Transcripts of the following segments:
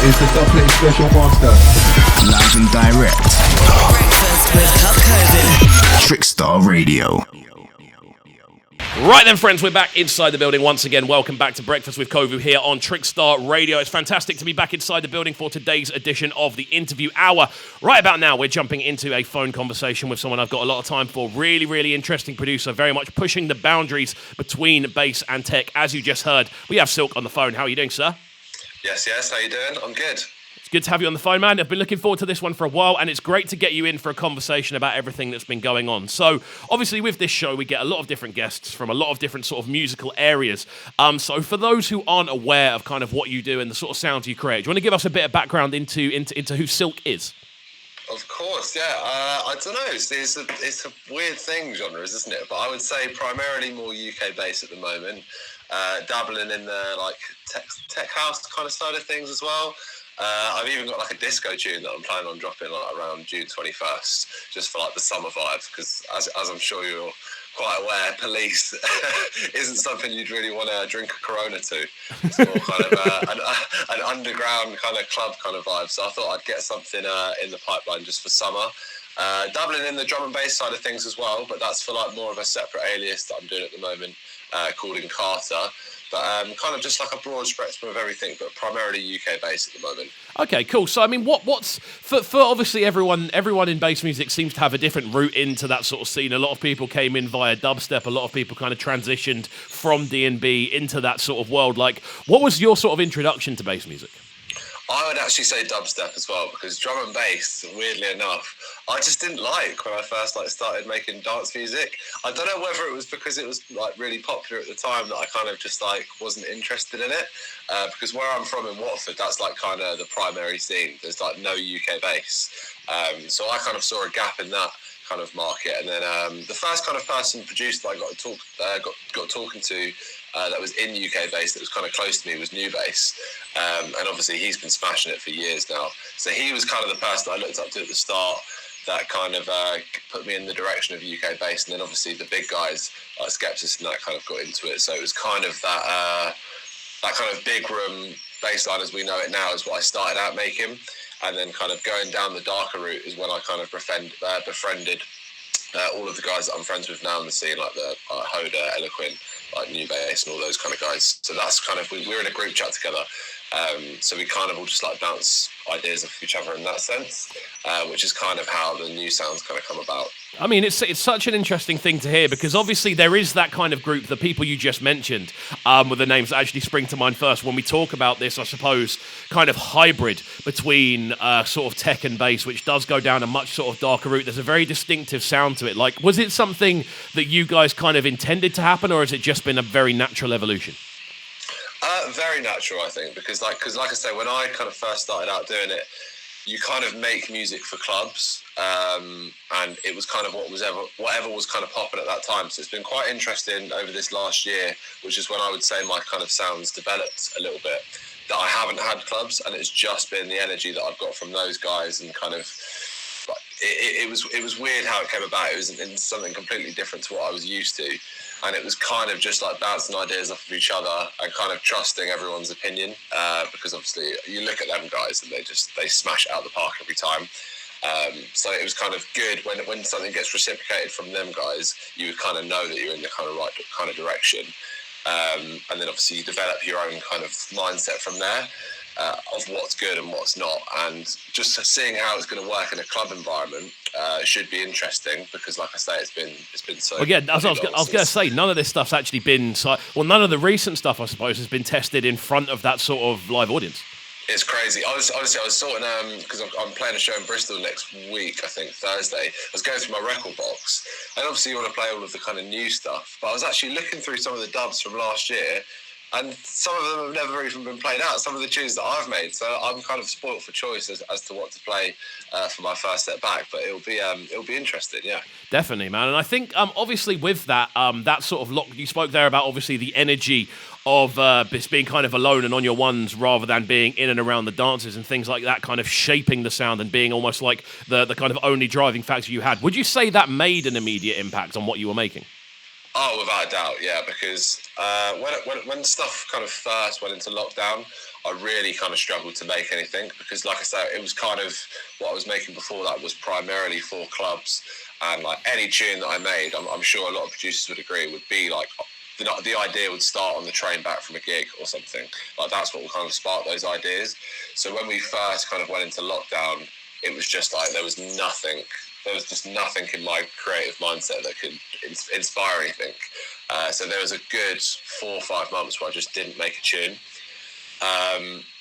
It's the Uplifting Special Master. Live and direct. Breakfast with Cup Trickstar Radio. Right then, friends, we're back inside the building once again. Welcome back to Breakfast with Kovu here on Trickstar Radio. It's fantastic to be back inside the building for today's edition of the Interview Hour. Right about now, we're jumping into a phone conversation with someone I've got a lot of time for. Really, really interesting producer, very much pushing the boundaries between bass and tech. As you just heard, we have Silk on the phone. How are you doing, sir? Yes, how you doing? I'm good. It's good to have you on the phone, man. I've been looking forward to this one for a while, and it's great to get you in for a conversation about everything that's been going on. So, obviously, with this show, we get a lot of different guests from a lot of different sort of musical areas. So, for those who aren't aware of kind of what you do and the sort of sounds you create, do you want to give us a bit of background into who Silk is? Of course, yeah. I don't know. It's a weird thing, genres, isn't it? But I would say primarily more UK based at the moment. Dabbling in the like tech house kind of side of things as well. I've even got like a disco tune that I'm planning on dropping like around June 21st, just for like the summer vibes. Because as I'm sure you're quite aware, Police isn't something you'd really want to drink a Corona to. It's more kind of an underground kind of club kind of vibe. So I thought I'd get something in the pipeline just for summer. Dabbling in the drum and bass side of things as well, but that's for like more of a separate alias that I'm doing at the moment, called Carter. But kind of just like a broad spectrum of everything, but primarily UK based at the moment. Okay, cool. So I mean, what's for obviously everyone in bass music seems to have a different route into that sort of scene. A lot of people came in via dubstep. A lot of people kind of transitioned from D&B into that sort of world. Like, what was your sort of introduction to bass music? I would actually say dubstep as well, because drum and bass, weirdly enough, I just didn't like when I first started making dance music. I don't know whether it was because it was like really popular at the time that I kind of just like wasn't interested in it. Because where I'm from in Watford, that's like kind of the primary scene. There's like no UK bass. So I kind of saw a gap in that kind of market. And then the first kind of person producer that I got talking to that was in UK bass that was kind of close to me was New Bass. And obviously he's been smashing it for years now. So he was kind of the person I looked up to at the start that kind of put me in the direction of UK bass. And then obviously the big guys like Skepsis and that kind of got into it. So it was kind of that kind of big room bass line as we know it now is what I started out making. And then kind of going down the darker route is when I kind of befriended all of the guys that I'm friends with now in the scene, like the Hoda, Eloquent, like New Bass and all those kind of guys. So that's kind of, we're in a group chat together. So we kind of all just like bounce ideas off each other in that sense, which is kind of how the new sounds kind of come about. I mean, it's such an interesting thing to hear because obviously there is that kind of group, the people you just mentioned, with the names that actually spring to mind first when we talk about this, I suppose, kind of hybrid between sort of tech and bass, which does go down a much sort of darker route. There's a very distinctive sound to it. Like, was it something that you guys kind of intended to happen, or has it just been a very natural evolution? Very natural, I think, because like I say, when I kind of first started out doing it, you kind of make music for clubs, and it was kind of whatever was kind of popping at that time. So it's been quite interesting over this last year, which is when I would say my kind of sounds developed a little bit, that I haven't had clubs, and it's just been the energy that I've got from those guys, and kind of it was weird how it came about. It was something completely different to what I was used to. And it was kind of just like bouncing ideas off of each other and kind of trusting everyone's opinion, because obviously you look at them guys and they smash it out of the park every time. So it was kind of good when something gets reciprocated from them guys, you would kind of know that you're in the kind of right kind of direction. And then obviously you develop your own kind of mindset from there. Of what's good and what's not, and just seeing how it's going to work in a club environment should be interesting, because like I say, it's been so. Well, yeah, I was going to say, none of this stuff's actually been none of the recent stuff, I suppose, has been tested in front of that sort of live audience. It's crazy. I was sorting because I'm playing a show in Bristol next week, I think Thursday. I was going through my record box, and obviously you want to play all of the kind of new stuff, but I was actually looking through some of the dubs from last year. And some of them have never even been played out, some of the tunes that I've made. So I'm kind of spoilt for choice as to what to play for my first step back. But it'll be interesting, yeah. Definitely, man. And I think obviously with that, that sort of lock, you spoke there about obviously the energy of this being kind of alone and on your ones rather than being in and around the dances and things like that, kind of shaping the sound and being almost like the kind of only driving factor you had. Would you say that made an immediate impact on what you were making? Oh, without a doubt, yeah, because when stuff kind of first went into lockdown, I really kind of struggled to make anything because, like I said, it was kind of what I was making before that was primarily for clubs, and like any tune that I made, I'm sure a lot of producers would agree, would be like the idea would start on the train back from a gig or something. Like that's what would kind of spark those ideas. So when we first kind of went into lockdown, it was just like there was just nothing in my creative mindset that could inspire anything. So there was a good 4 or 5 months where I just didn't make a tune.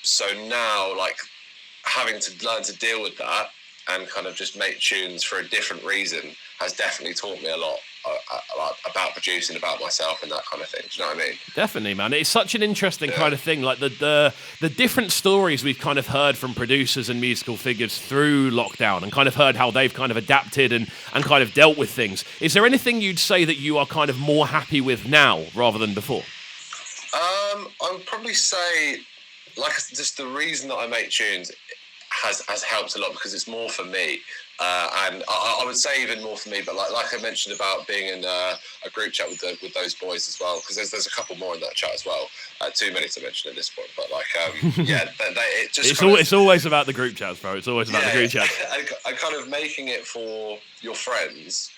So now, like, having to learn to deal with that and kind of just make tunes for a different reason has definitely taught me a lot about producing, about myself and that kind of thing. Do you know what I mean? Definitely, man. It's such an interesting kind of thing. Like the different stories we've kind of heard from producers and musical figures through lockdown, and kind of heard how they've kind of adapted and kind of dealt with things. Is there anything you'd say that you are kind of more happy with now rather than before? I would probably say, like, just the reason that I make tunes has helped a lot because it's more for me. And I would say even more for me, but like I mentioned about being in a group chat with those boys as well, because there's a couple more in that chat as well. Too many to mention at this point, but like it's always about the group chats, bro. It's always about the group chats. And kind of making it for your friends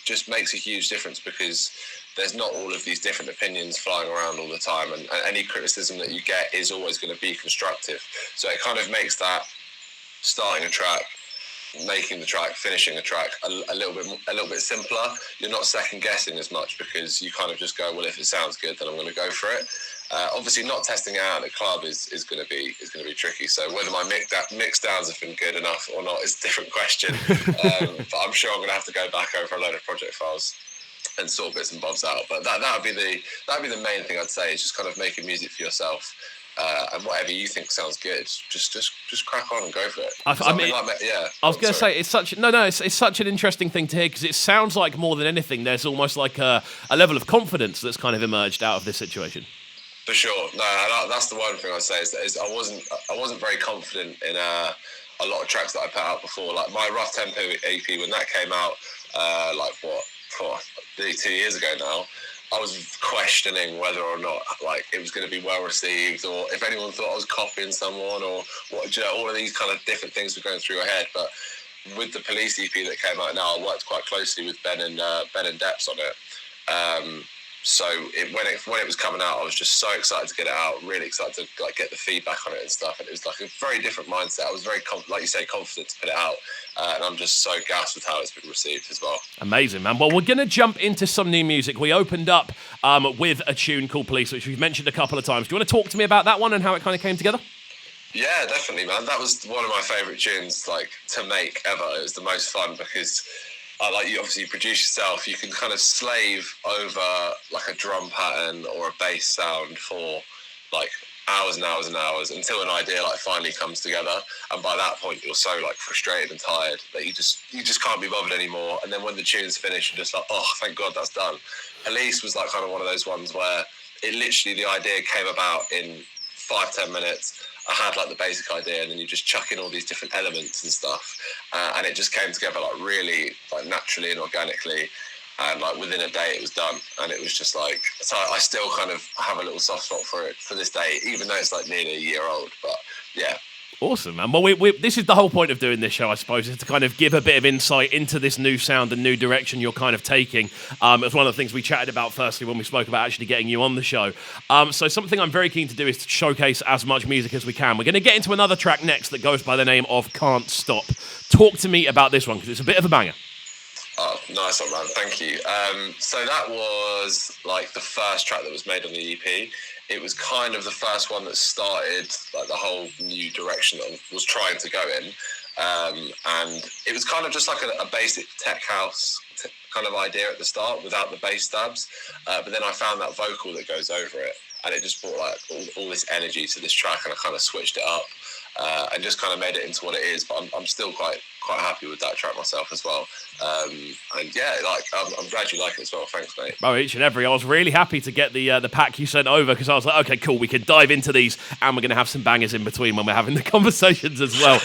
just makes a huge difference because there's not all of these different opinions flying around all the time, and any criticism that you get is always going to be constructive. So it kind of makes that starting a track, making the track, finishing a track a little bit simpler. You're not second guessing as much because you kind of just go, well, if it sounds good, then I'm going to go for it. Obviously, not testing it out at a club is going to be tricky. So whether my mix downs have been good enough or not is a different question. But I'm sure I'm going to have to go back over a load of project files and sort bits and bobs out. But that would be the main thing I'd say, is just kind of making music for yourself. And whatever you think sounds good, just crack on and go for it. I was going to say it's such an interesting thing to hear, because it sounds like more than anything there's almost like a level of confidence that's kind of emerged out of this situation. For sure, no, that's the one thing I'd say is I wasn't very confident in a lot of tracks that I put out before. Like my Rough Tempo EP, when that came out, nearly 2 years ago now, I was questioning whether or not like it was going to be well received, or if anyone thought I was copying someone, or what. All of these kind of different things were going through your head. But with the Police EP that came out now, I worked quite closely with Ben and Deps on it. So when it was coming out, I was just so excited to get it out, really excited to like get the feedback on it and stuff. And it was like a very different mindset. I was very, like you say, confident to put it out. And I'm just so gassed with how it's been received as well. Amazing, man. Well, we're going to jump into some new music. We opened up with a tune called Police, which we've mentioned a couple of times. Do you want to talk to me about that one and how it kind of came together? Yeah, definitely, man. That was one of my favourite tunes like to make ever. It was the most fun because you obviously produce yourself. You can kind of slave over like a drum pattern or a bass sound for like hours and hours and hours until an idea like finally comes together. And by that point, you're so like frustrated and tired that you just can't be bothered anymore. And then when the tune's finished, you're just like, oh, thank God that's done. Police was like kind of one of those ones where it literally, the idea came about in 5-10 minutes. I had like the basic idea, and then you just chuck in all these different elements and stuff, and it just came together like really like naturally and organically, and like within a day it was done. And it was just like, so I still kind of have a little soft spot for it for this day, even though it's like nearly a year old. But yeah. Awesome, man. Well, this is the whole point of doing this show, I suppose, is to kind of give a bit of insight into this new sound and new direction you're kind of taking. It was one of the things we chatted about firstly when we spoke about actually getting you on the show. So something I'm very keen to do is to showcase as much music as we can. We're going to get into another track next that goes by the name of Can't Stop. Talk to me about this one, because it's a bit of a banger. Oh, nice one, man. Thank you. So that was like the first track that was made on the EP. It was kind of the first one that started like the whole new direction that I was trying to go in. And it was kind of just like a basic tech house kind of idea at the start without the bass stabs. But then I found that vocal that goes over it, and it just brought like all this energy to this track, and I kind of switched it up. and just kind of made it into what it is. But I'm still quite happy with that track myself as well. And yeah, like I'm glad you like it as well. Thanks, mate. Oh, each and every. I was really happy to get the pack you sent over, because I was like, okay, cool, we can dive into these, and we're going to have some bangers in between when we're having the conversations as well.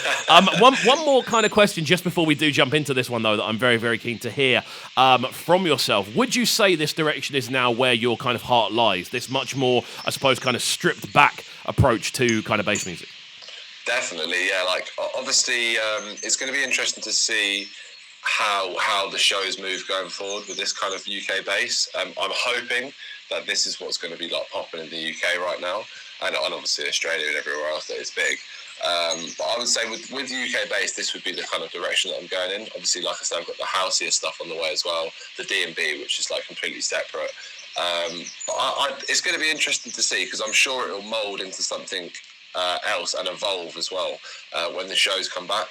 One more kind of question just before we do jump into this one, though, that I'm very, very keen to hear from yourself. Would you say this direction is now where your kind of heart lies? This much more, I suppose, kind of stripped back approach to kind of bass music? Definitely, yeah. Like, obviously, it's going to be interesting to see how the shows move going forward with this kind of UK bass. I'm hoping that this is what's going to be like popping in the UK right now, and obviously Australia and everywhere else that is big. But I would say with UK bass, this would be the kind of direction that I'm going in. Obviously, like I said, I've got the houseier stuff on the way as well, the D&B, which is like completely separate. But it's going to be interesting to see, because I'm sure it'll mould into something else and evolve as well when the shows come back.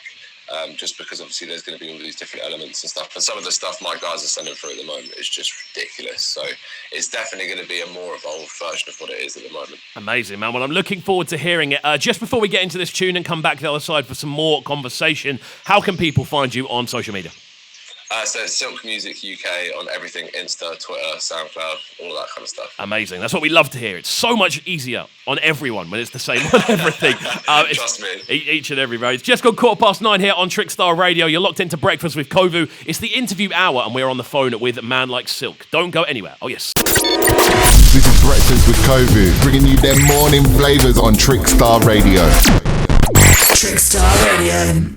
Just because obviously there's going to be all these different elements and stuff. And some of the stuff my guys are sending through at the moment is just ridiculous. So it's definitely going to be a more evolved version of what it is at the moment. Amazing, man. Well, I'm looking forward to hearing it. Just before we get into this tune and come back to the other side for some more conversation, how can people find you on social media? So it's Silk Music UK on everything: Insta, Twitter, SoundCloud, all that kind of stuff. Amazing. That's what we love to hear. It's so much easier on everyone when it's the same on everything. Trust me. Each and every road. It's just gone 9:15 here on Trickstar Radio. You're locked into Breakfast with Kovu. It's the interview hour, and we're on the phone with a man like Silk. Don't go anywhere. Oh, yes. This is Breakfast with Kovu, bringing you them morning flavours on Trickstar Radio. Trickstar Radio.